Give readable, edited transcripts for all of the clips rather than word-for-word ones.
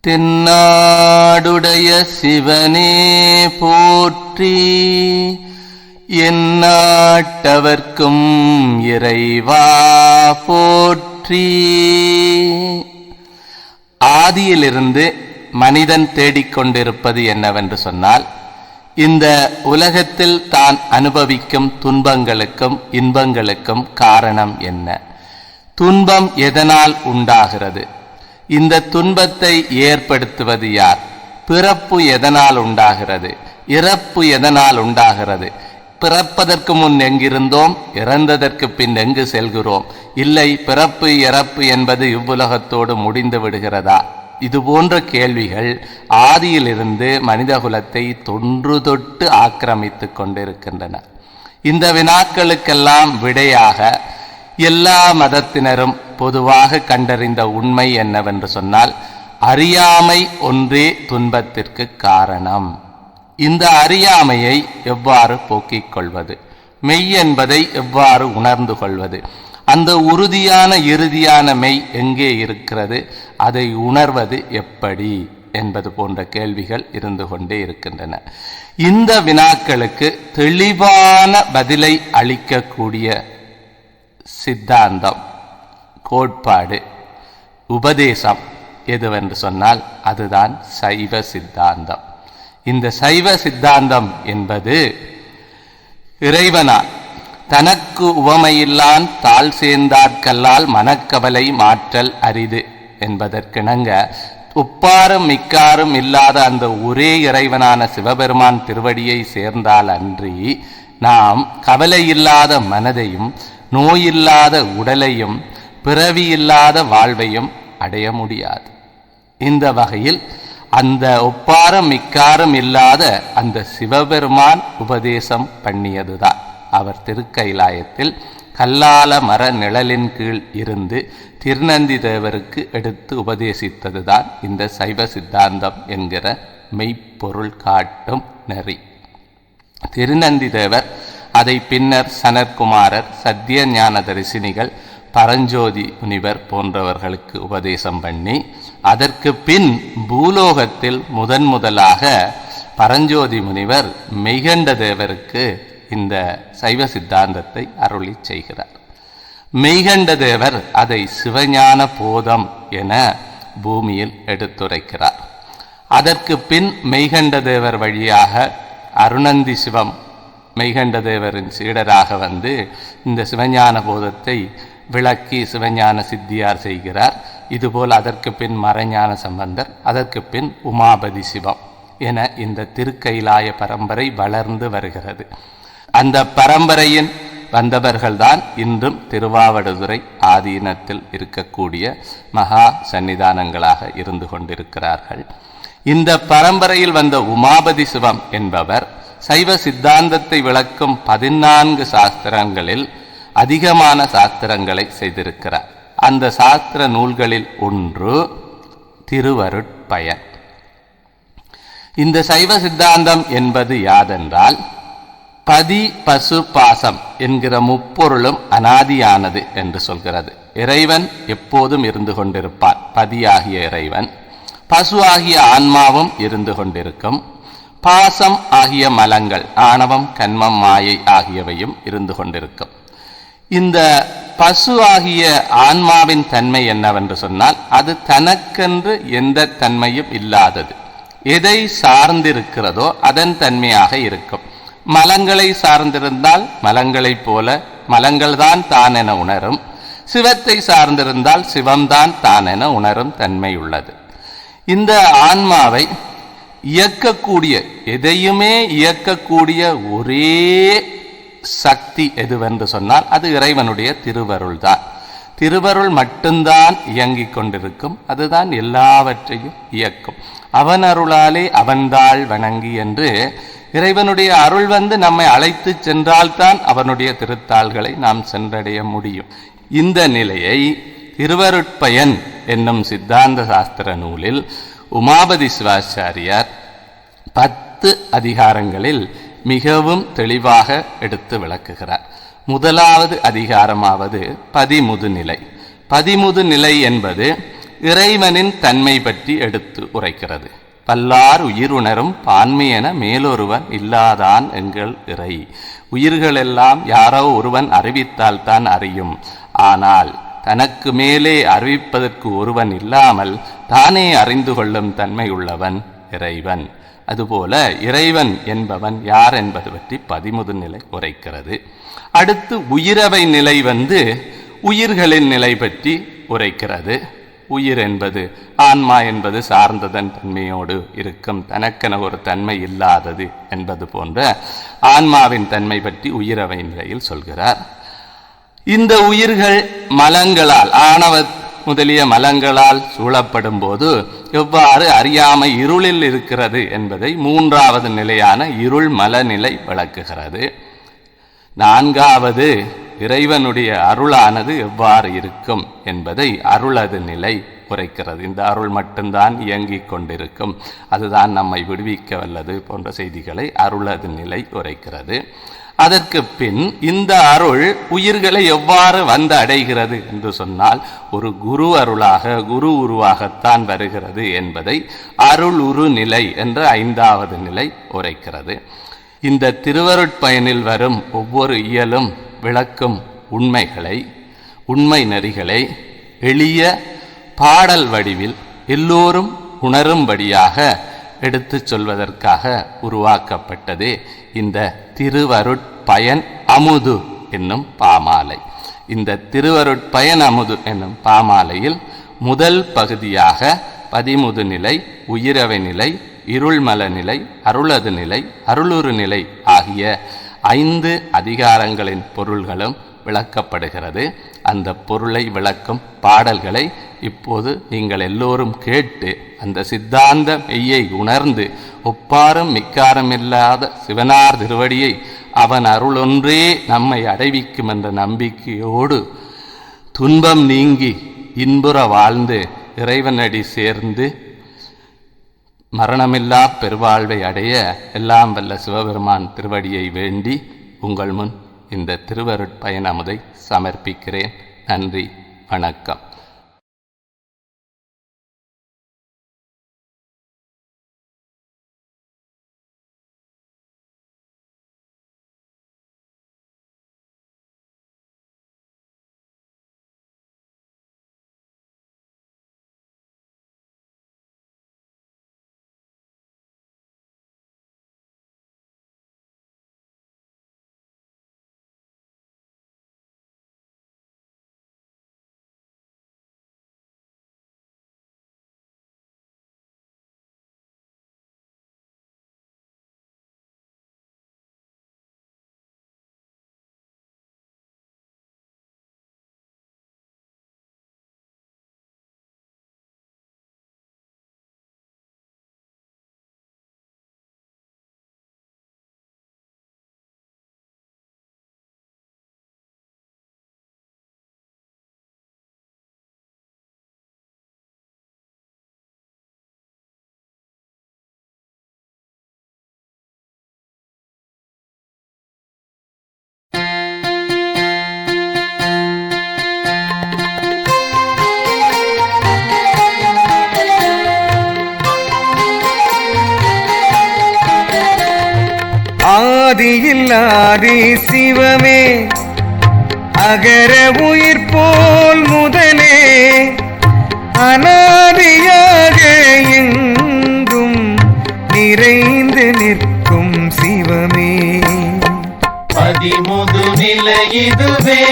தென்னாடுடைய சிவனே போற்றி, எந்நாட்டவர்க்கும் இறைவா போற்றி. ஆதியிலிருந்து மனிதன் தேடிக்கொண்டிருப்பது என்னவென்று சொன்னால், இந்த உலகத்தில் தான் அனுபவிக்கும் துன்பங்களுக்கும் இன்பங்களுக்கும் காரணம் என்ன? துன்பம் எதனால் உண்டாகிறது? இந்த துன்பத்தை ஏற்படுத்துவது யார்? பிறப்பு எதனால் உண்டாகிறது? இறப்பு எதனால் உண்டாகிறது? பிறப்பதற்கு முன் எங்கிருந்தோம், இறந்ததற்கு பின் எங்கு செல்கிறோம்? இல்லை, பிறப்பு இறப்பு என்பது இவ்வுலகத்தோடு முடிந்து விடுகிறதா? இது போன்ற கேள்விகள் ஆதியிலிருந்து மனிதகுலத்தை தொன்று தொட்டு ஆக்கிரமித்து கொண்டிருக்கின்றன. இந்த வினாக்களுக்கெல்லாம் விடையாக எல்லா மதத்தினரும் பொதுவாக கண்டறிந்த உண்மை என்னவென்று சொன்னால், அறியாமை ஒன்றே துன்பத்திற்கு காரணம். இந்த அறியாமையை எவ்வாறு போக்கிக் கொள்வது? மெய் என்பதை எவ்வாறு உணர்ந்து கொள்வது? அந்த உறுதியான இறுதியான மெய் எங்கே இருக்கிறது? அதை உணர்வது எப்படி என்பது போன்ற கேள்விகள் இருந்து கொண்டே இருக்கின்றன. இந்த வினாக்களுக்கு தெளிவான பதிலை அளிக்கக்கூடிய சித்தாந்தம், கோட்பாடு, உபதேசம் எதுவென்று சொன்னால் அதுதான் சைவ சித்தாந்தம். இந்த சைவ சித்தாந்தம் என்பது இறைவனால் தனக்கு உவமையில்லான் தாழ் சேர்ந்தார்கல்லால் மனக்கவலை மாற்றல் அரிது என்பதற்கிணங்க, உப்பாரும் மிக்காரும் இல்லாத அந்த ஒரே இறைவனான சிவபெருமான் திருவடியை சேர்ந்தால் அன்றி நாம் கவலையில்லாத மனதையும் நோயில்லாத உடலையும் பிறவியில்லாத வாழ்வையும் அடைய முடியாது. இந்த வகையில் அந்த ஒப்பாரும் மிக்காரும் இல்லாத அந்த சிவபெருமான் உபதேசம் பண்ணியதுதான். அவர் திருக்கைலாயத்தில் கல்லால மர நிழலின் கீழ் இருந்து திருநந்தி தேவருக்கு எடுத்து உபதேசித்ததுதான் இந்த சைவ சித்தாந்தம் என்கிற மெய்ப்பொருள் காட்டும் நெறி. திருநந்தி தேவர் அதை பின்னர் சனற்குமாரர், சத்திய ஞான தரிசினிகள், பரஞ்சோதி முனிவர் போன்றவர்களுக்கு உபதேசம் பண்ணி, அதற்கு பின் பூலோகத்தில் முதலாக பரஞ்சோதி முனிவர் மெய்கண்ட தேவருக்கு இந்த சைவ சித்தாந்தத்தை அருளி செய்கிறார். மெய்கண்ட தேவர் அதை சிவஞான போதம் என பூமியில் எடுத்துரைக்கிறார். அதற்கு பின் மெய்கண்ட தேவர் வழியாக அருணந்தி சிவம் மெய்கண்ட தேவரின் சீடராக வந்து இந்த சிவஞான போதத்தை விளக்கி சிவஞான சித்தியார் செய்கிறார். இதுபோல் அதற்கு பின் மறைஞான சம்பந்தர், அதற்கு பின் உமாபதி சிவம் என இந்த திருக்கைலாய பரம்பரை வளர்ந்து வருகிறது. அந்த பரம்பரையின் வந்தவர்கள்தான் இன்றும் திருவாவடுதுறை ஆதீனத்தில் இருக்கக்கூடிய மகா சன்னிதானங்களாக இருந்து கொண்டிருக்கிறார்கள். இந்த பரம்பரையில் வந்த உமாபதி சிவம் என்பவர் சைவ சித்தாந்தத்தை விளக்கும் 14 சாஸ்திரங்களில் அதிகமான சாஸ்திரங்களை செய்திருக்கிறார். அந்த சாஸ்திர நூல்களில் ஒன்று திருவருட்பயன். இந்த சைவ சித்தாந்தம் என்பது யாதென்றால், பதி பசு பாசம் என்கிற முப்பொருளும் அனாதியானது என்று சொல்கிறது. இறைவன் எப்போதும் இருந்து கொண்டிருப்பான். பதியாகிய இறைவன், பசு ஆகிய ஆன்மாவும் இருந்து கொண்டிருக்கும். பாசம் ஆகிய மலங்கள், ஆணவம், கன்மம், மாயை ஆகியவையும் இருந்து கொண்டிருக்கும். இந்த பசு ஆகிய ஆன்மாவின் தன்மை என்னவென்று சொன்னால், அது தனக்கென்று எந்த தன்மையும் இல்லாதது. எதை சார்ந்திருக்கிறதோ அதன் தன்மையாக இருக்கும். மலங்களை சார்ந்திருந்தால் மலங்களைப் போல மலங்கள்தான் தான் என உணரும். சிவத்தை சார்ந்திருந்தால் சிவம்தான் தான் என உணரும் தன்மை உள்ளது. இந்த ஆன்மாவை இயக்கக்கூடிய, எதையுமே இயக்கக்கூடிய ஒரே சக்தி எதுவென்று சொன்னால் அது இறைவனுடைய திருவருள் தான். திருவருள் மட்டும்தான் இயங்கிக் கொண்டிருக்கும். அதுதான் எல்லாவற்றையும் இயக்கும். அவன் அருளாலே அவன்தாள் வணங்கி என்று இறைவனுடைய அருள் வந்து நம்மை அழைத்து சென்றால்தான் அவனுடைய திருத்தாள்களை நாம் சென்றடைய முடியும். இந்த நிலையை திருவருட்பயன் என்னும் சித்தாந்த சாஸ்திர நூலில் உமாபதி சிவாச்சாரியார் 10 அதிகாரங்களில் மிகவும் தெளிவாக எடுத்து விளக்குகிறார். முதலாவது அதிகாரமாவது பதிமுது நிலை. பதிமுது நிலை என்பது இறைவனின் தன்மை பற்றி எடுத்து உரைக்கிறது. பல்லார் உயிருணரும் பான்மையென மேலொருவன் இல்லாதான் எங்கள் இறை. உயிர்களெல்லாம் யாரோ ஒருவன் அறிவித்தால் தான் அறியும். ஆனால் தனக்கு மேலே அறிவிப்பதற்கு ஒருவன் இல்லாமல் தானே அறிந்து கொள்ளும் தன்மை உள்ளவன் இறைவன். அதுபோல இறைவன் என்பவன் யார் என்பது பற்றி 13 நிலை உரைக்கிறது. அடுத்து உயிரவை நிலை உயிர்களின் நிலை பற்றி உரைக்கிறது. உயிர் என்பது ஆன்மா என்பது சார்ந்ததன் தன்மையோடு இருக்கும், தனக்கென ஒரு தன்மை இல்லாதது என்பது போன்ற ஆன்மாவின் தன்மை பற்றி உயிரவை நிலையில் சொல்கிறார். இந்த உயிர்கள் மலங்களால், ஆணவ முதலிய மலங்களால் சூழப்படும் போது எவ்வாறு அறியாமை இருளில் இருக்கிறது என்பதை 3வது நிலையான இருள் மலநிலை விளக்குகிறது. 4வது இறைவனுடைய அருளானது எவ்வாறு இருக்கும் என்பதை அருளது நிலை உரைக்கிறது. இந்த அருள் மட்டும்தான் இயங்கிக் கொண்டிருக்கும், அதுதான் நம்மை விடுவிக்க வல்லது போன்ற செய்திகளை அருளது நிலை உரைக்கிறது. அதற்கு பின் இந்த அருள் உயிர்களை எவ்வாறு வந்து அடைகிறது என்று சொன்னால் ஒரு குரு அருளாக, குரு உருவாகத்தான் வருகிறது என்பதை அருள் உரு நிலை என்ற 5வது நிலை உரைக்கிறது. இந்த திருவருட்பயனில் வரும் ஒவ்வொரு இயலும் விளக்கும் உண்மைகளை, உண்மை நெறிகளை எளிய பாடல் வடிவில் எல்லோரும் உணரும்படியாக எடுத்து சொல்வதற்காக உருவாக்கப்பட்டதே இந்த திருவருட்பயன் அமுது என்னும் பாமாலை. இந்த திருவருட்பயன் அமுது என்னும் பாமாலையில் முதல் பகுதியாக 13 நிலை, உயிரவை நிலை, இருள்மல நிலை, அருளது நிலை, அருளுரு நிலை ஆகிய 5 அதிகாரங்களின் பொருள்களும் விளக்கப்படுகிறது. அந்த பொருளை விளக்கும் பாடல்களை இப்போது நீங்கள் எல்லோரும் கேட்டு அந்த சித்தாந்த மெய்யை உணர்ந்து ஒப்பாரும் மிக்காரும் இல்லாத சிவனார் திருவடியை அவன் அருளொன்றே நம்மை அடைவிக்கும் என்ற நம்பிக்கையோடு துன்பம் நீங்கி இன்புற வாழ்ந்து இறைவனடி சேர்ந்து மரணமில்லா பெருவாழ்வை அடைய எல்லாம் வல்ல சிவபெருமான் திருவடியை வேண்டி உங்கள் முன் இந்த திருவருட்பயன் அமுதை சமர்ப்பிக்கிறேன். நன்றி, வணக்கம். ஆதியில்லாதி சிவமே அகர உயிர் போல் முதலே அநாதியாக எங்கும் நிறைந்து நிற்கும் சிவமே. 13 நிலை இதுவே,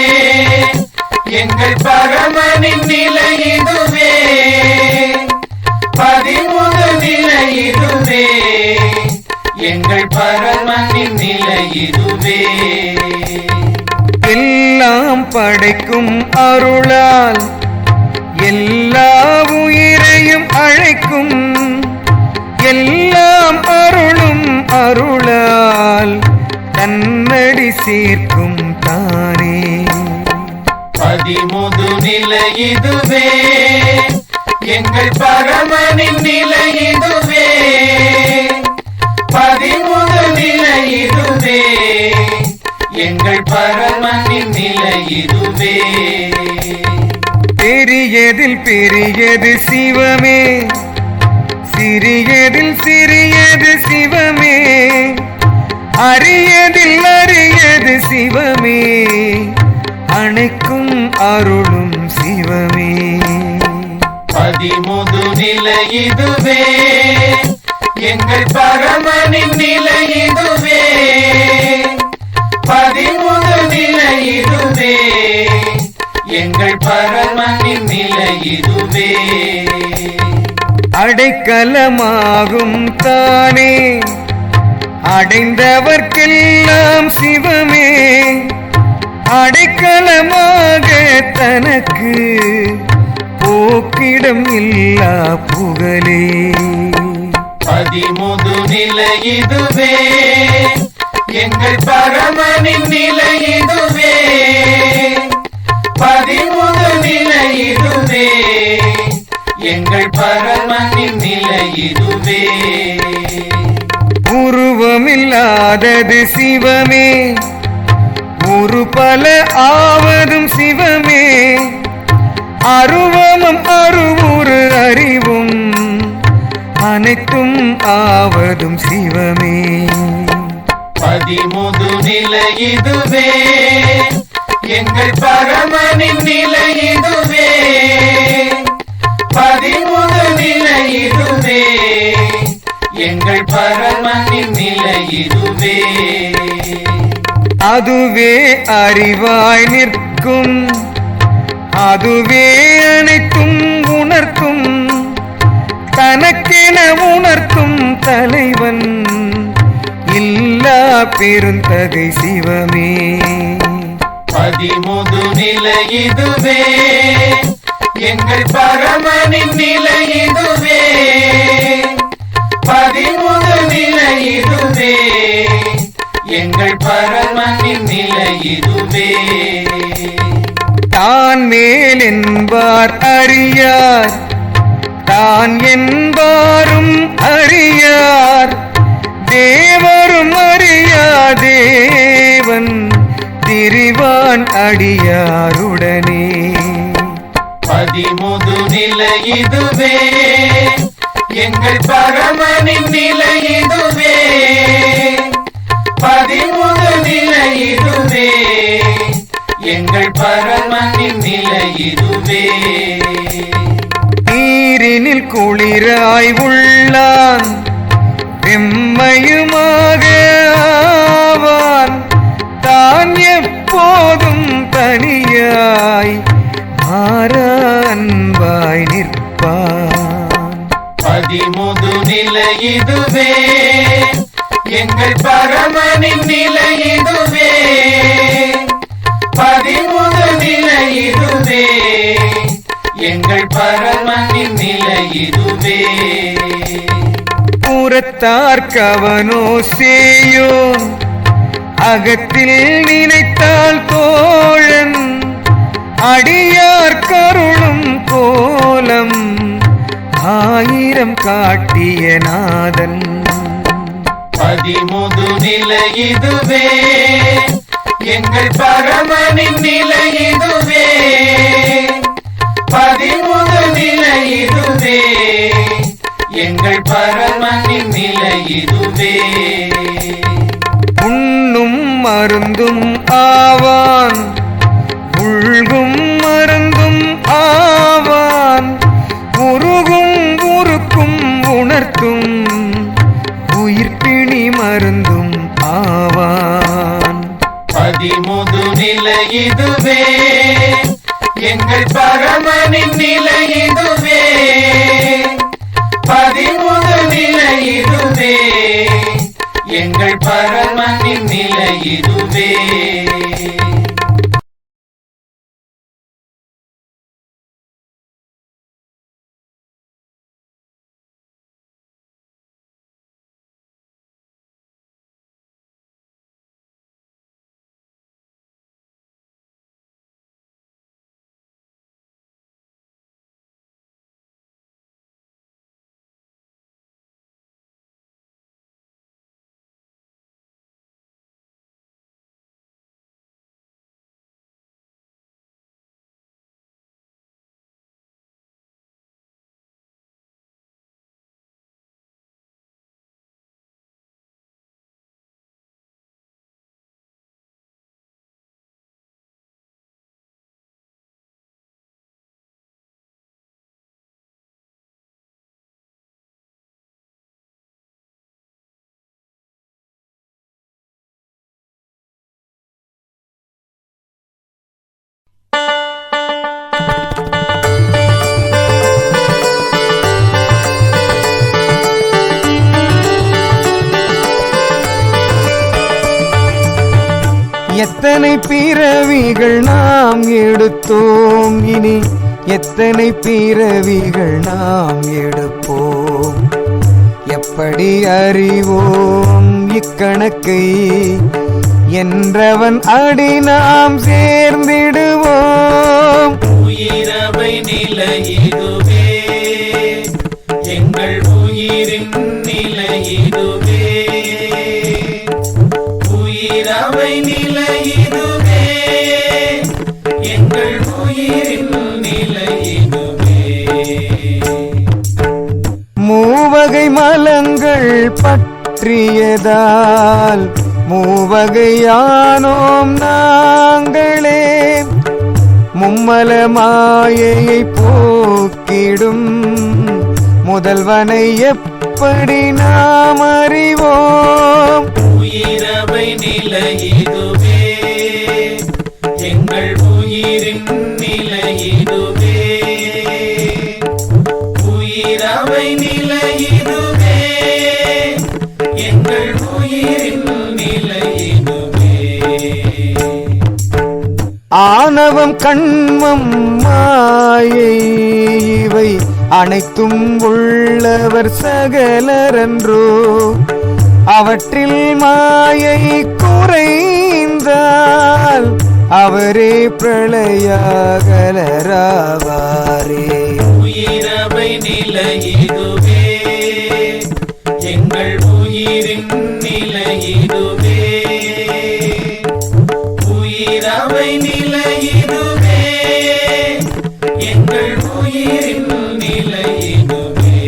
எங்கள் பரமனின் நிலை இதுவே. 13 நிலை இதுவே, எங்கள் பரமனின் நிலை இதுவே. எல்லாம் படைக்கும் அருளால் எல்லா உயிரையும் அழைக்கும், எல்லாம் அருளும் அருளால் தன்னடி சேர்க்கும் தானே. 13 நிலை இதுவே, எங்கள் பரமனின் நிலை இதுவே. 13 நிலை இதுவே, எங்கள் பரமனின் நிலை இதுவே. பெரியதில் பெரியது சிவமே, சிறியதில் சிறியது சிவமே, அரியதில் அரியது சிவமே, அணைக்கும் அருளும் சிவமே. பதிமுது நிலை இதுவே, எங்கள் பரமனின் நிலை இதுவே. பதிமுது நிலை இதுவே, எங்கள் பரமனின் நிலை இதுவே. அடைக்கலமாகும் தானே, அடைந்தவர்க்கெல்லாம் சிவமே, அடைக்கலமாக தனக்கு போக்கிடம் இல்லா புகழே. பதிமுது நிலை இதுவே, எங்கள் பரமனின் நிலை இதுவே. பதிமுது நிலை இதுவே, எங்கள் பரமனின் நிலை இதுவே. உருவமில்லாதது சிவமே, ஒரு பல ஆவதும் சிவமே, அருவமும் அருவுரு அறிவும் அனைத்தும் ஆவதும் சிவமே. பதிமுது நிலை இதுவே, எங்கள் பரமனின் நிலை இதுவே. பதிமுது நிலை இதுவே, எங்கள் பரமனின் நிலை இதுவே. அதுவே அறிவாய் நிற்கும், அதுவே அனைத்தும் உணர்த்தும், தனக்கென உணர்த்தும் தலைவன் இல்லா பெருந்தகை சிவமே. பதிமுது நிலை இதுவே, எங்கள் பரமனின் நிலை இதுவே. பதிமுது நிலை இதுவே, எங்கள் பரமனின் நிலை இதுவே. தான் மேல் என்பார் அறியார், தான் என்பாரும் அறியார், தேவரும் அறியா தேவன் திரிவான் அடியாருடனே. பதிமுது நிலை இதுவே, எங்கள் பரமனின் நிலை இதுவே. பதிமுது நிலை இதுவே, எங்கள் பரமனின் நிலை இதுவே. நீரினில் குளிராய் உள்ளான், வெம்மையுமாக ஆவான், தான் எப்போதும் தனியாய் மாறா அன்பாய் நிற்பான். பதிமுது நிலை இதுவே, எங்கள் பரமனின் நிலை இதுவே. பதிமுது நிலை இதுவே, எங்கள் பரமனின் நிலை இதுவே. புறத்தார்க்கவனோ சேயோன், அகத்தில் நினைத்தால் தோழன், அடியார் கருளும் கோலம் ஆயிரம் காட்டிய நாதன். பதிமுது நிலை இதுவே, எங்கள் பரமனின் நிலை இதுவே. பதிமுது நிலை இதுவே, எங்கள் பரமனின் நிலை இதுவே. உண்ணும் மருந்தும் ஆவான், உள்கும் மருந்தும் ஆவான், உருகும் உருக்கும் உணர்த்தும் உயிர்ப்பிணி மருந்தும் ஆவான். பதிமுது நிலை இதுவே, எங்கள் பரமனின் நிலை இதுவே. பதிமுது நிலை இதுவே, எங்கள் பரமனின் நிலை இதுவே. எத்தனை பிறவிகள் நாம் எடுத்தோம், இனி எத்தனை பிறவிகள் நாம் எடுப்போம். எப்படி அறிவோம் இக்கணக்கை, என்றவன் அடி நாம் சேர்ந்திடுவோம். உயிரவை நிலை இதுவே, எங்கள் உயிரின் நிலை இதுவே. உயிரவை நிலை இதுவே, எங்கள் உயிரின் நிலை இதுவே. மூவகை மலங்கள் பற்றியதால் மூவகையானோம் நாங்களே. மும்மல மாயையை போக்கிடும் முதல்வனை எப்படி நாம் அறிவோம். உயிரவை நிலை இதுவே, எங்கள் உயிரின் நிலை இதுவே. உயிரவை நிலை இதுவே, எங்கள் உயிரின் நிலை இதுவே. ஆணவம் கண்மம் மாயை இவை அனைத்தும் உள்ளவர் சகலரன்றோ. அவற்றில் மாயை குறைந்தால் அவரே பிரளயாகலராவாரே. உயிரவை நிலை இதுவே, எங்கள் உயிரின் நிலை இதுவே. உயிரவை நிலை இதுவே, எங்கள் உயிரின் நிலை இதுவே.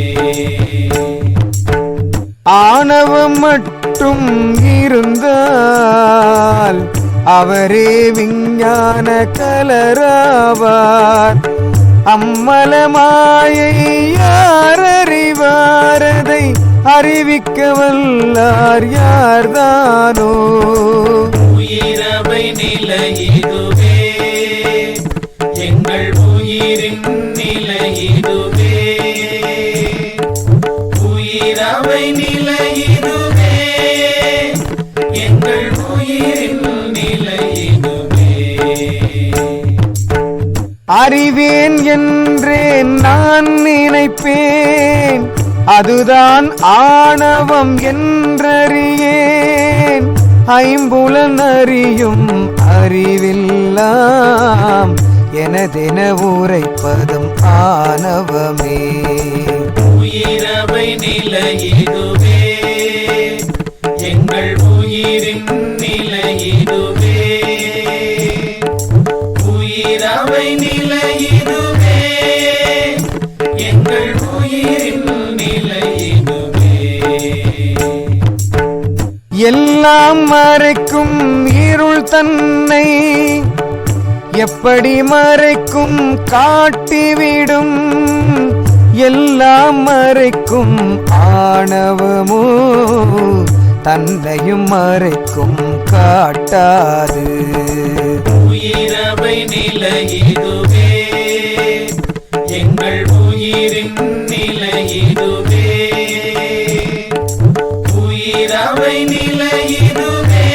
ஆணவம் மட்டும் இருந்தால் அவரே விஞ்ஞான கலராவார். அம்மல மாயை யார் அறிவாரதை அறிவிக்க வல்லார் யார்தானோ. உயிரவை நிலை இதுவே, எங்கள் உயிரின் நிலை இதுவே. உயிரவை நிலை இதுவே, எங்கள் உயிரின் நிலை இதுவே. அறிவேன் என்றேன் நான் நினைப்பேன், அதுதான் ஆணவம் என்றறியேன். ஐம்புலன் அறியும் அறிவெல்லாம் எனதென உரைப்பதும் ஆணவமே. உயிரவை நிலை இதுவே, எங்கள் உயிரின் நிலை இதுவே. உயிரவை நிலை இதுவே, எங்கள் உயிரின் நிலை இதுவே. எல்லாம் மறைக்கும் இருள் தன்னை எப்படி மறைக்கும் காட்டிவிடும். எல்லாம் மறைக்கும் ஆணவமோ தன்னையும் மறைக்கும் காட்டாது. உயிரவை நிலை இதுவே, எங்கள் உயிரின் நிலை இதுவே. உயிரவை நிலை இதுவே,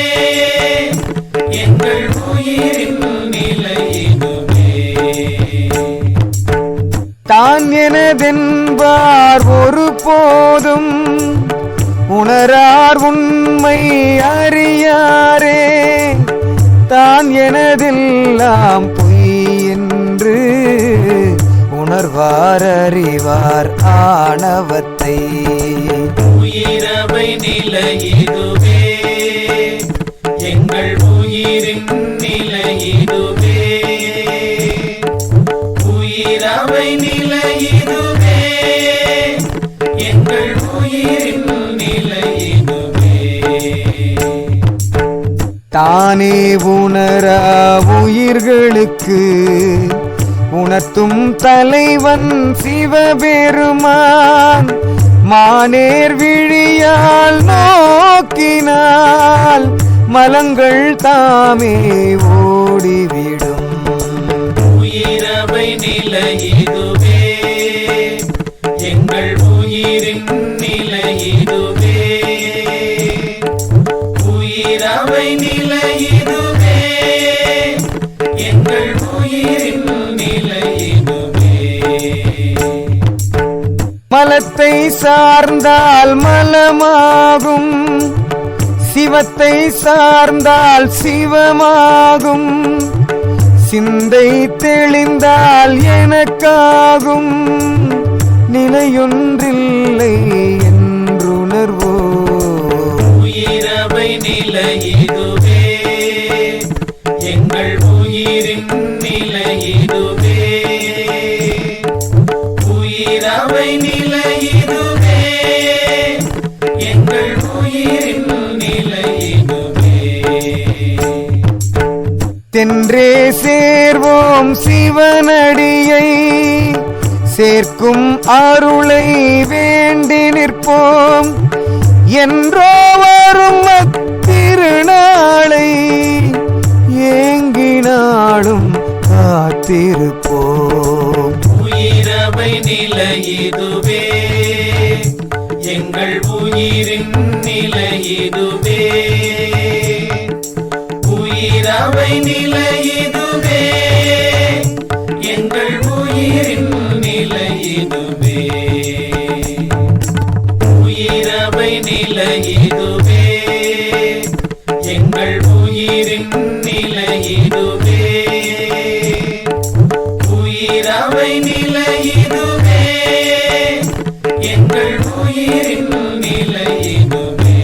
எங்கள் உயிரின் நிலை இதுவே. தான் எனதென்பார் ஒரு போதும் உணரார் உண்மை அறியாரே. தான் எனதெல்லாம் பொய் என்று உணர்வார் அறிவார் ஆணவத்தை. உயிரவை நிலை இதுவே, எங்கள் உயிரின் நிலை இதுவே. உயிரவை நிலை இதுவே, எங்கள் உயிரின் நிலை இதுவே. தானே உணரா உயிர்களுக்கு உணர்த்தும் தலைவன் சிவபெருமான். மானேர் விழியால் நோக்கினால் மலங்கள் தாமே ஓடிவிடும். உயிரவை நிலை இதுவே, எங்கள் உயிரின் நிலை இதுவே. உயிரவை நிலை இதுவே, மலத்தை சார்ந்தால் மலமாகும், சிவத்தை சார்ந்தால் சிவமாகும். சிந்தை தெளிந்தால் எனக்காகும், நிலையொன்றில்லை என்றுணர்வோ. உயிரவை நிலை இதுவே, எங்கள் உயிரின் நிலை இதுவே. உயிரவை நிலை இதுவே, எங்கள் உயிரின் நிலை இதுவே. தென்றே சேர்வோம் சிவனடியை, சேர்க்கும் அருளை வேண்டி நிற்போம். என்றோ வரும் அத்திருநாளை ஏங்கினாலும் காத்திருப்போம். உயிரவை நிலை இதுவே, எங்கள் உயிரின் நிலை இதுவே. உயிரவை நிலை இதுவே, எங்கள் உயிரின் நிலை இதுவே. உயிரவை நிலை இதுவே, எங்கள் உயிரின் நிலை இதுவே. உயிரவை நிலை இதுவே, எங்கள் உயிரின் நிலை இதுவே.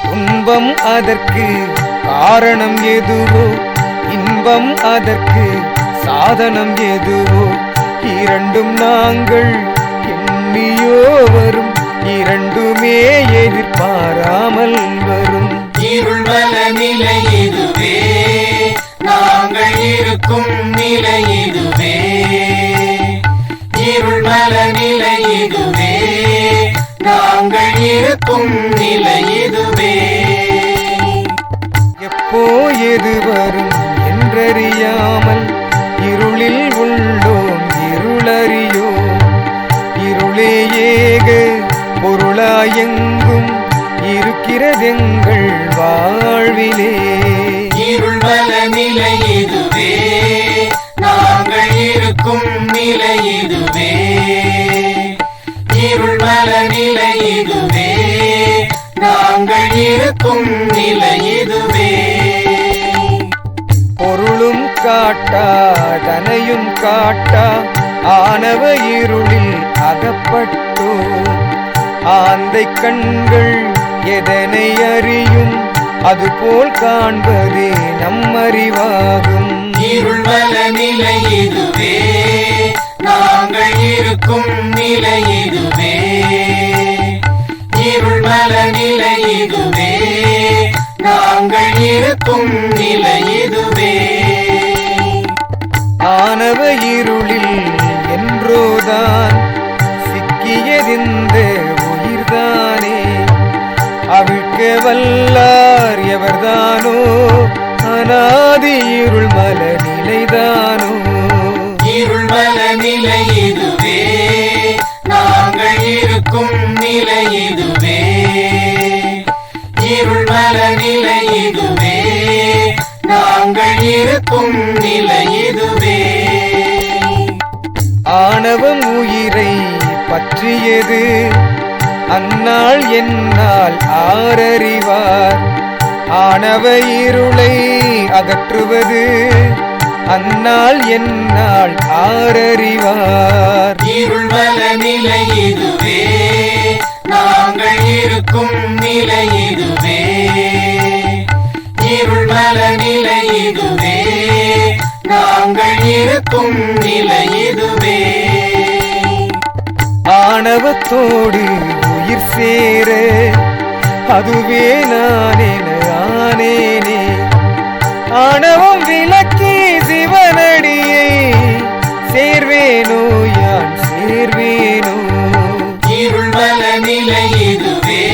துன்பம் அதற்கு காரணம் எதுவோ, இன்பம் அதற்கு சாதனம் எதுவோ. இரண்டும் நாங்கள் எண்ணியோ வரும், இரண்டுமே எதிர்பாராமல் வரும். இருள்வல நிலை இதுவே, நாங்கள் இருக்கும் நிலை இதுவே. இருள்வல நிலை இதுவே, நாங்கள் இருக்கும் நிலை இதுவே. எப்போ எது வரும் என்றறியாமல் இருளில் உள்ளோம், இருளறியோம். இருளே ஏக பொருளாயெங்கும் இருக்கிறதெங்கள் வாழ்விலே. இருள்வல நிலை இதுவே, நாங்கள் இருக்கும் நிலை இதுவே. இருள்வல நிலை இதுவே, நாங்கள் இருக்கும் நிலை இதுவே. பொருளும் காட்டா தனையும் காட்டா ஆனவ இருளில் அகப்பட்டோ. ஆந்தை கண்கள் எதனை அறியும், அதுபோல் காண்பதே நம்மறிவாகும். இருள்வல நிலை இதுவே, நாங்கள் இருக்கும் நிலை இதுவே. இருள்வல நிலை இதுவே, நாங்கள் இருக்கும் நிலை இதுவே. ஆனவ இருளில் என்றோதான் சிக்கியதிந்த உயிர்தானே. அவிழ்க்க வல்லார் எவர்தானோ, அநாதி இருள் மல நிலைதானோ. இருள்வல நிலை இதுவே, நாங்கள் இருக்கும் நிலை இதுவே. இருள்வல நிலை இதுவே, நாங்கள் இருக்கும் நிலை இதுவே. ஆணவம் உயிரை பற்றியது அந்நாள் என்னால் ஆரறிவார். ஆணவ இருளை அகற்றுவது அந்நாள் என்னால் ஆரறிவார். இருள்மல நிலை இதுவே, நாங்கள் இருக்கும் நிலை இதுவே. இருள்மல நிலை இதுவே, நாங்கள் இருக்கும் நிலை இதுவே. ஆணவத்தோடு உயிர் சேர அதுவே நானேன ஆனேனே. ஆணவம் விலக்கி சிவனடியை சேர்வேனோ யான் சேர்வேனோ. இருள்மல நிலை இதுவே,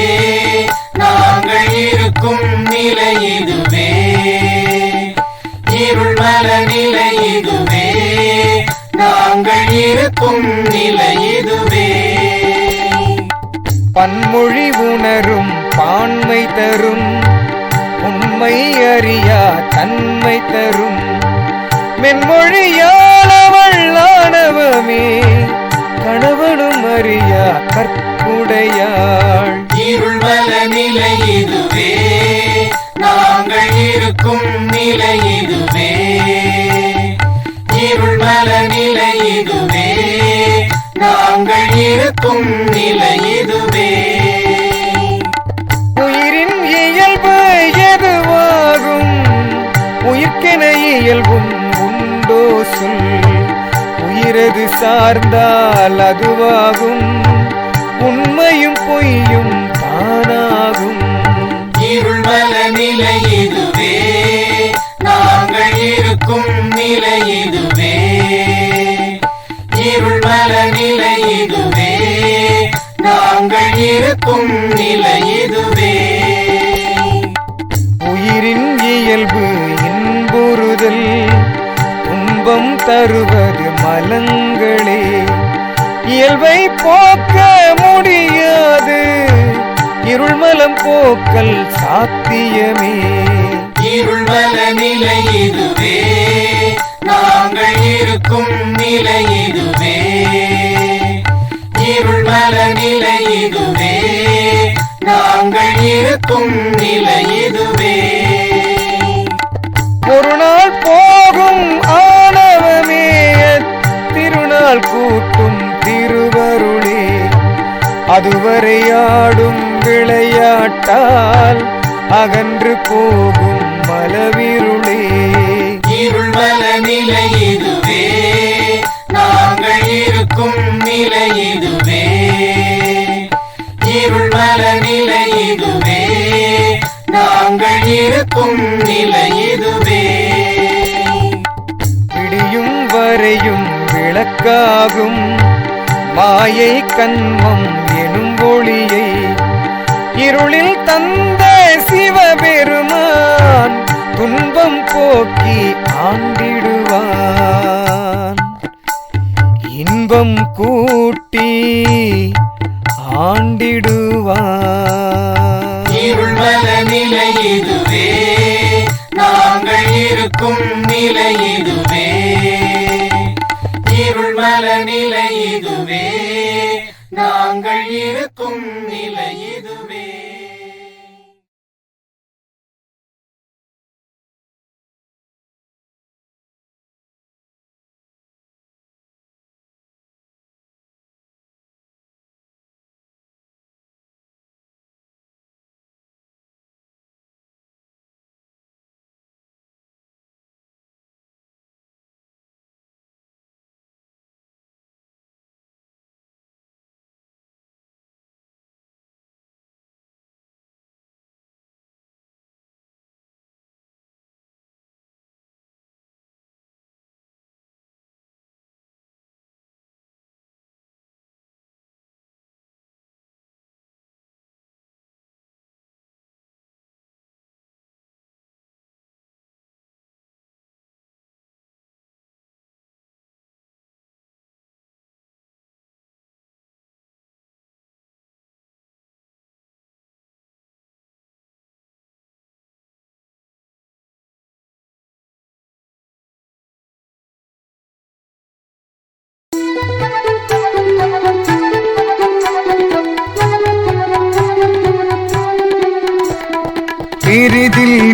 நாங்கள் இருக்கும் நிலை இதுவே. இருள்மல நிலை இதுவே, நாங்கள் இருக்கும் நிலை இதுவே. பன்மொழி உணரும் பான்மை தரும் உண்மை அறியா தன்மை தரும் மென்மொழியாளவள் ஆணவமே கணவனும் அறியா கற்புடையாள். இருள்மல நிலை இதுவே, நாங்கள் இருக்கும் நிலை இதுவே. இருள்மல நிலை இதுவே, நாங்கள் இருக்கும் நிலை இதுவே. உயிரின் இயல்பு எதுவாகும் உயிர்க்கென இயல்பும் உண்டோ சொல். உயிரது சார்ந்தால் அதுவாகும் உண்மையும் பொய்யும் தானாகும். இருள்மல நிலை இதுவே, நாங்கள் இருக்கும் நிலை இதுவே. இருள்மல நிலை இதுவே, நாங்கள் இருக்கும் நிலை இதுவே. உயிரின் இயல்பு இன்புறுதல் துன்பம் தருவது மலங்களே. இயல்பை போக்க முடியாது இருள்மலம் போக்கல் சாத்தியமே. இருள்மல நிலை இதுவே, நாங்கள் இருக்கும் நிலை இதுவே. இருள்மல நிலை இதுவே, நாங்கள் இருக்கும் நிலை இதுவே. ஒரு நாள் போகும் ஆணவமே திருநாள் கூட்டும் திருவருளே. அதுவரை ஆடும் விளையாட்டால் அகன்று போகும் மலவிருளே. இருள்மல நிலை இதுவே, நாங்கள் இருக்கும் நிலை இதுவே. இருள்மல நிலை இதுவே, நாங்கள் இருக்கும் நிலை இதுவே. விடியும் வரையும் விளக்காகும் மாயை கண்மம் எனும் ஒளியை இருளில் தந்த சிவபெருமான் துன்பம் போக்கி ஆண்டிடுவான். இன்பம் கூட்டி ஆண்டிடுவான். இருள்மல நிலை இதுவே, நாங்கள் இருக்கும் நிலை இதுவே. இருள்மல நிலை இதுவே, நாங்கள் இருக்கும் நிலை இதுவே.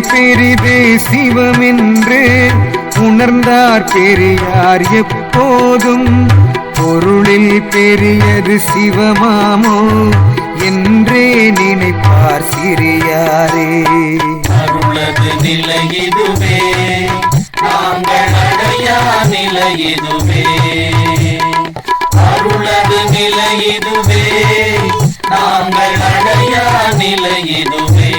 பெரிது சிவமென்று உணர்ந்தார் பெரியார் எப்போதும். பொருளில் பெரியது சிவமாமோ என்றே நினைப்பார் சிறியாரே. அருளது நிலை இதுவே, நாங்கள் அடையா நிலை இதுவே. அருளது நிலை இதுவே, நாங்கள் அடையா நிலை இதுவே.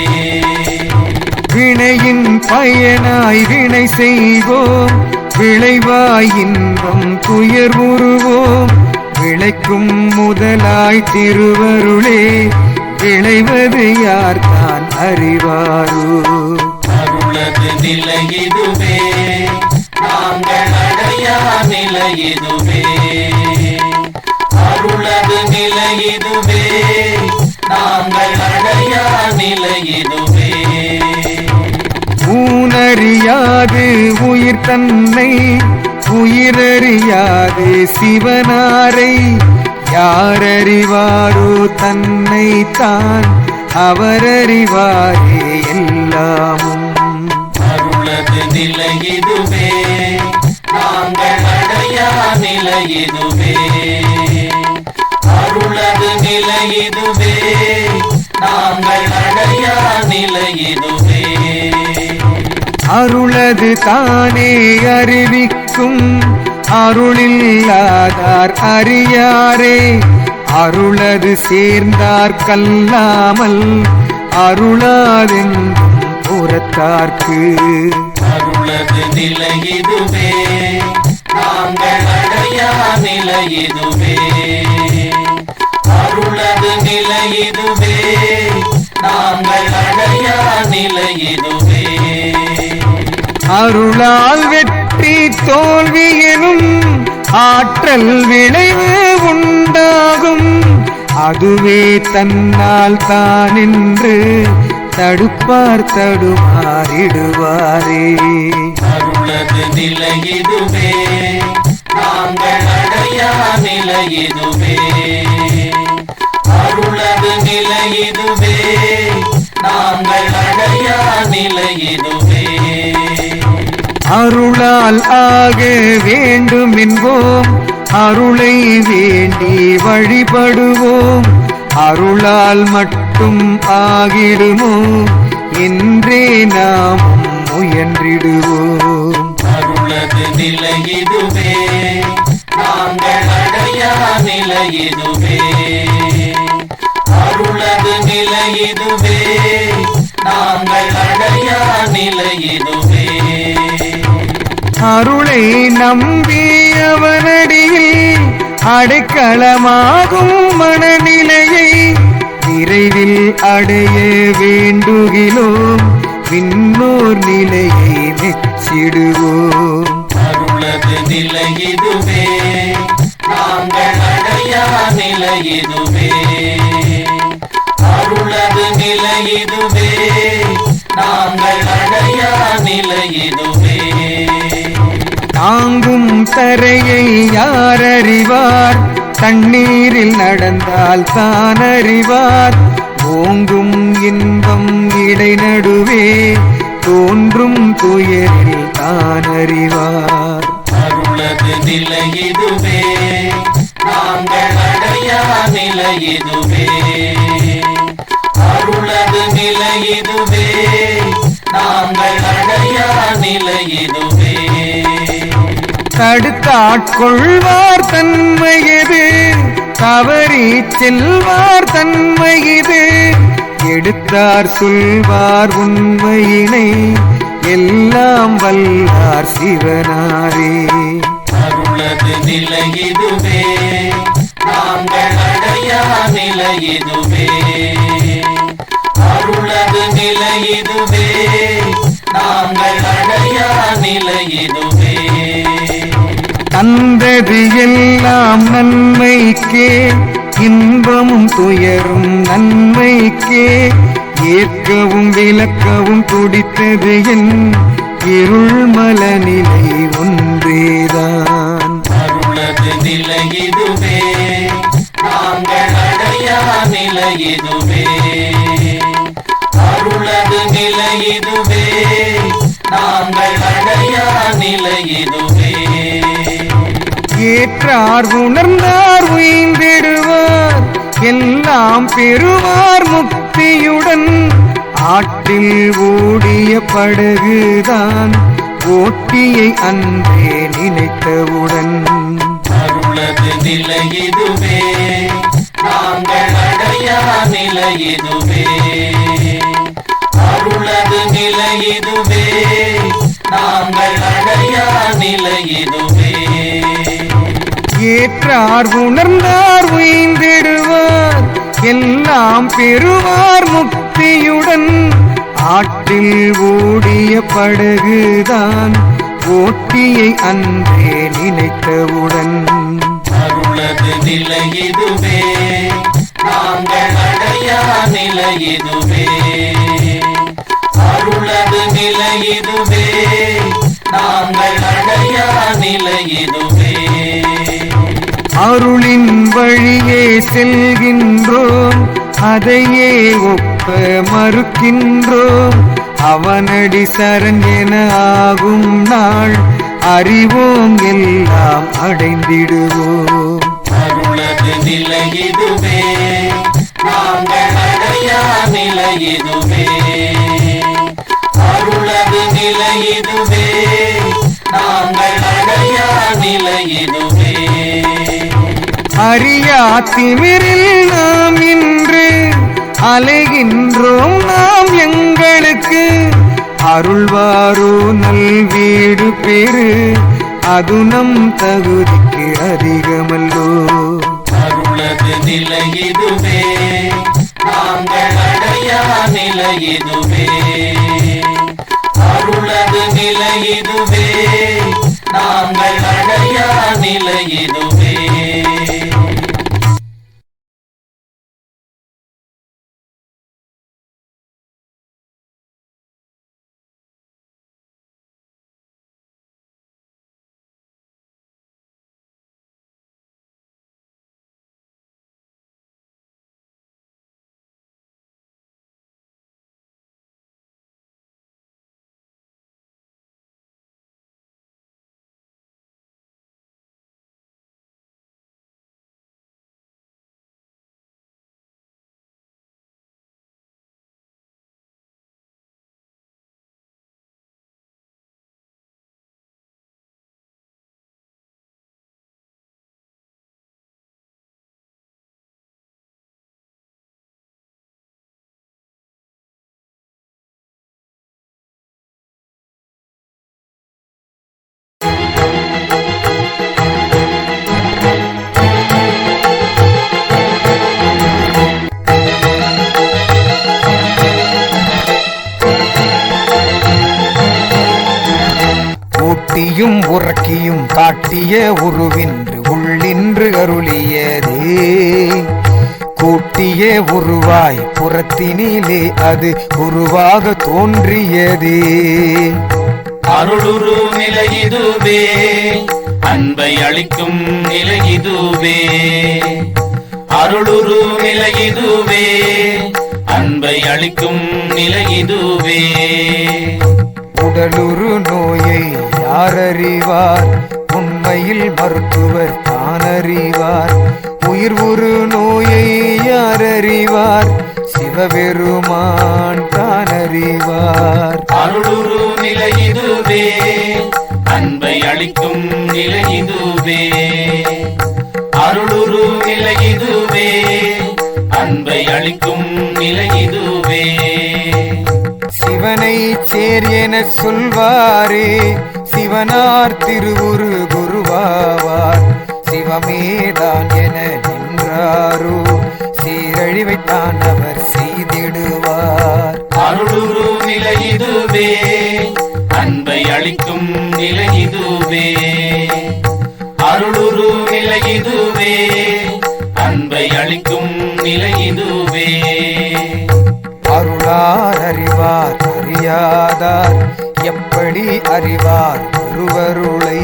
வினையின் பயனாய் வினை செய்வோம், விளைவாய் இன்பம் துயர் உருவோம். விளைக்கும் முதலாய் திருவருளே, விளைவது யார் தான் அறிவாரோ. அருளது நிலை இதுவே, நாங்கள் அடையா நிலை இதுவே. அருளது நிலை இதுவே, நாங்கள் அடையா நிலை இதுவே. ஊனறியாது உயிர் தன்னை, உயிரறியாது சிவனாரை. யாரறிவாரோ தன்னை தான், அவரறிவாரே எல்லாமும். அருளது நிலை இதுவே, நாங்கள் அடையா நிலை இதுவே. அருளது நிலை இதுவே, நாங்கள் அடையா நிலை இதுவே. அருளது தானே அறிவிக்கும், அருளில்லாதார் அறியாரே. அருளது சேர்ந்தார் கல்லாமல், அருளாதென்றும் புறத்தார்க்கு. அருளது நிலை இதுவே, நாங்கள் அடையா நிலை இதுவே. அருளது நிலை இதுவே, நாங்கள் அடையா நிலை இதுவே. அருளால் வெற்றி தோல்வி எனும் ஆற்றல் விளைவு உண்டாகும். அதுவே தன்னால் தான் என்று தடுப்பார் தடுமாறிடுவாரே. அருளது நிலை இதுவே, நாங்கள் அடையா நிலை இதுவே. அருளது நிலை இதுவே, நாங்கள் அடையா நிலை இதுவே. அருளால் ஆக வேண்டும் என்போம், அருளை வேண்டி வழிபடுவோம். அருளால் மட்டும் ஆகிடுமோ என்றே நாம் முயன்றிடுவோம். அருளது நிலை இதுவே, நாங்கள் அடையா நிலை இதுவே. அருளது நிலை இதுவே, நாங்கள் அடையா நிலை இதுவே. அருளை நம்பி அவனடியில் அடைக்கலமாகும் மனநிலையை விரைவில் அடைய வேண்டுகிலோம். விண்ணோர் நிலையை மெச்சிடுவோம். அருளது நிலை இதுவே, நாங்கள் அடையா நிலை இதுவே. அருளது நிலை இதுவே, நாங்கள் அடையா நிலை இதுவே. தாங்கும் தரையை யார் அறிவார், தண்ணீரில் நடந்தால் தான் அறிவார். ஓங்கும் இன்பம் இடை நடுவே, தோன்றும் துயரில் தான் அறிவார். அருளது நிலை இதுவே, நாங்கள் அடையா நிலை இதுவே. அருளது நிலை இதுவே, நாங்கள் அடையா நிலை இதுவே. தடுத்தாட்கொள்வார் தன்மையது, தவறி செல்வார் தன்மையது. எடுத்தார் சொல்வார் உண்மையினை, எல்லாம் வல்லார் சிவனாரே. அருளது நிலை இதுவே, நாங்கள் அடையா நிலை இதுவே. அருளது நிலை இதுவே, நாங்கள் அடையா நிலை இதுவே. தந்தது எல்லாம் நன்மைக்கே, இன்பமும் துயரும் நன்மைக்கே. ஏற்கவும் விளக்கவும் துடித்தது என் இருள் மலநிலை ஒன்றேதான். அருளது நிலை இதுவே, நாங்கள் அடையா நிலை இதுவே. அருளது நிலையிதுவே நாங்கள் அடையா நிலையிதுவே. ஏற்றார் உணர்ந்தார் உய்ந்திடுவார் எல்லாம் பெறுவார் முக்தியுடன். ஆற்றில் ஓடிய படகுதான் ஓட்டியை அன்றே நினைத்தவுடன். அருளது நிலையிதுவே நாங்கள் அடையா நிலையிதுவே. அருளது நிலையிதுவே நாங்கள் அடையா நிலையிதுவே. ஏற்றார் உணர்ந்தார் உய்ந்திடுவார் எல்லாம் பெறுவார் முக்தியுடன். ஆற்றில் ஓடிய படகுதான் ஓட்டியை அன்றே நினைத்தவுடன். அருளது நிலையிதுவே நாங்கள் அடையா நிலையிதுவே. அருளது நிலையிதுவே நாங்கள் அடையா நிலையிதுவே. அருளின் வழியே செல்கின்றோம் அதையே ஒப்ப மறுக்கின்றோம். அவனடி சரண் என ஆகும் நாள் அறிவோம் எல்லாம் அடைந்திடுவோம். அருளது நிலையிதுவே நாங்கள் அடையா நிலையிதுவே. அருளது நிலையிதுவே நாங்கள் அடையா நிலையிதுவே. அறியா திமிரில் நாம் இன்று அலைகின்றோம் நாம் எங்களுக்கு. அருள்வாரோ நல் வீடு பெரு அது நம் தகுதிக்கு அதிகமல்லோ. அருளது நிலையிதுவே நாங்கள் அடையா நிலையிதுவே. அருளது நிலையிதுவே நாங்கள் அடையா நிலையிதுவே. ஊட்டியும் உறக்கியும் காட்டிய உருவின்று உள்ளின்று அருளியதே. கூட்டிய உருவாய் புறத்தினிலே அது உருவாக தோன்றியதே. அருளுரு நிலையிதுவே அன்பை அளிக்கும் நிலையிதுவே. அருளுரு நிலையிதுவே அன்பை அளிக்கும் நிலையிதுவே. உடலுறு நோயை யாரறிவார் உண்மையில் மருத்துவர் தானறிவார். உயிர் உரு நோயை யாரறிவார் சிவபெருமான் தானறிவார். அருளுரு நிலையிதுவே அன்பை அளிக்கும் நிலையிதுவே. அருளுரு நிலையிதுவே அன்பை அளிக்கும் நிலையிதுவே. சிவனை சேர் என சொல்வாரே சிவனார் திருவுரு குருவாவார். சிவமேதான் என நின்றாரோ சீரழிவைத்தான் அவர் செய்திடுவார். அருளுரு நிலையிதுவே அன்பை அளிக்கும் நிலையிதுவே. அருளுரு நிலையிதுவே அன்பை அளிக்கும் நிலையிதுவே. அருளார் அறிவார் அறியாதார் எப்படி அறிவார் குருவருளை.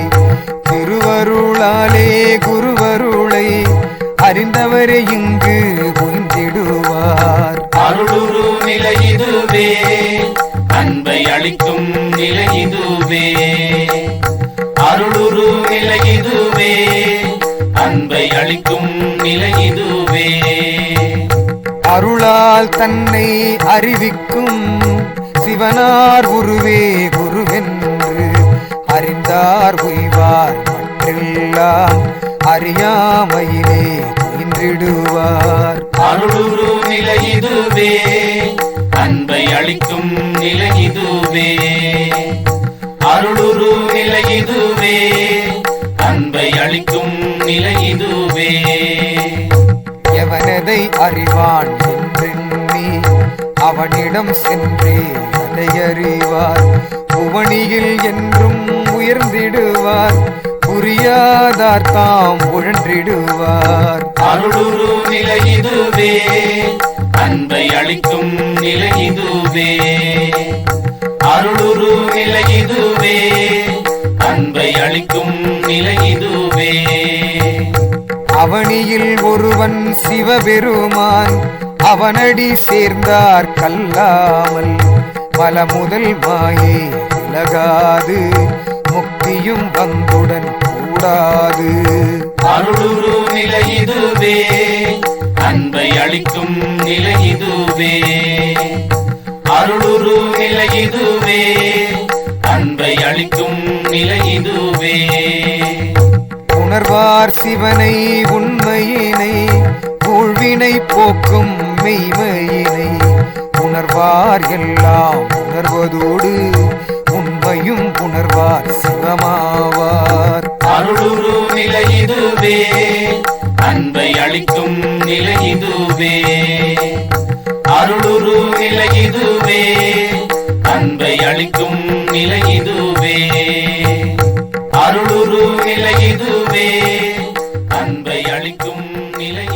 திருவருளாலே குருவருளை அறிந்தவரே இங்கு உய்ந்திடுவார். அருளுரு நிலையிதுவே அளிக்கும் நிலை இதுவே. அருளால் தன்னை அறிவிக்கும் சிவனார் குருவே குருவென்று அறிந்தார் உய்வார் மற்றெல்லாம் அறியாமையிலே துயின்றிடுவார். அருளுரு நிலை இதுவே, அன்பை அளிக்கும் நிலை இதுவே. அருளுரு நிலை இதுவே, அன்பை அளிக்கும் நிலை இதுவே. எவனதை அறிவான் என்றெண்ணி அவனிடம் சென்றே அதை அறிவார். புவனியில் என்றும் உயர்ந்திடுவார், புரியாதார் தாம் உழன்றிடுவார். அருளுரு நிலை இதுவே, அன்பை அளிக்கும் நிலை இதுவே. அருளுரு நிலை இதுவே, அன்பை அளிக்கும் நிலை இதுவே. அவனியில் ஒருவன் சிவபெருமான் அவனடி சேர்ந்தார் கல்லாமல் பல முதல் மாயே விலகாது முக்தியும் வந்துடன் கூடாது. அருளுரு நிலை இதுவே, அன்பை அளிக்கும் நிலை இதுவே. அருளுரு நிலை இதுவே, அன்பை அளிக்கும் நிலை இதுவே. உணர்வார் சிவனை உண்மையினை ஊழ்வினை போக்கும் மெய்மையினை உணர்வார் எல்லாம் உணர்வதோடு உண்மையும் உணர்வார் சிவமாவார். அருளுரு நிலை இதுவே, அன்பை அளிக்கும் நிலை இதுவே. அருளுரு நிலை இதுவே, அன்பை அளிக்கும் நிலை இதுவே. அருளுரு நிலை இதுவே, அன்பை அளிக்கும் நிலை